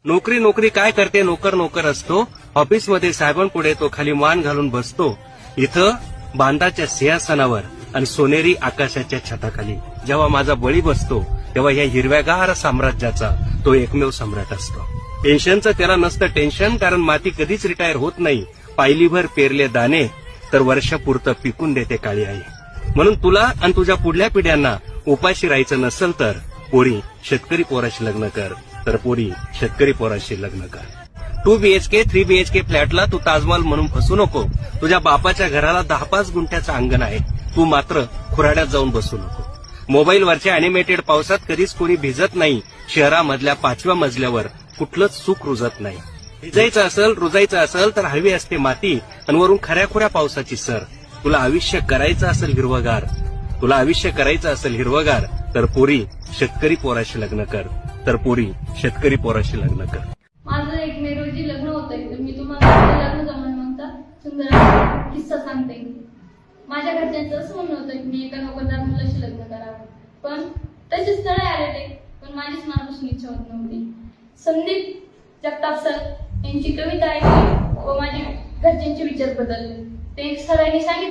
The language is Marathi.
नोकरी नोकरी काय करते, नोकर नोकर असतो. ऑफिसमध्ये साहेबांपुढे तो खाली मान घालून बसतो. इथं बांधाच्या सिंहासनावर आणि सोनेरी आकाशाच्या छताखाली जेव्हा माझा बळी बसतो, तेव्हा या हिरव्यागार साम्राज्याचा तो एकमेव सम्राट असतो. पेन्शनचं त्याला नसतं टेन्शन, कारण माती कधीच रिटायर होत नाही. पायलीभर पेरले दाणे तर वर्षापुरतं पिकून देते काळी आई. म्हणून तुला आणि तुझ्या पुढल्या पिढ्यांना उपाशी राहायचं नसेल तर पोरी शेतकरी पोराशी लग्न कर, तर पोरी शेतकरी पोराशी लग्न कर. 2 BHK 3 BHK फ्लॅटला तू ताजमहल म्हणून फसू नको. तुझ्या बापाच्या घराला 10-5 गुंठ्याचं अंगण आहे. तू मात्र खुराड्यात जाऊन बसू नको. मोबाईलवरच्या अॅनिमेटेड पावसात कधीच कोणी भिजत नाही. शहरामधल्या 5व्या मजल्यावर कुठलंच सुख रुजत नाही. रुजायचं असेल तर हवी असते माती आणि वरून खऱ्याखुऱ्या पावसाची सर. तुला आयुष्य करायचं असेल हिरवगार, तर पोरी शेतकरी पोराशी लग्न कर, तर पोरी शेतकरी पोराशी लग्न कर. माझं 1 मे रोजी लग्न होतंय, तर मी तुम्हाला लग्न जमवण्याचा सुंदर असा किस्सा सांगते. माझ्या घरच्यांचं असं म्हणणं होतं की मी एका नोकरदार मुलाशी लग्न करावं, पण तसे स्थळ आलेले, पण माझीच मनापासून इच्छा होत नव्हती. संदीप जगताप सर यांची कविता ऐकली व माझे घरच्यांचे विचार बदलले. ते सरांनी सांगितलं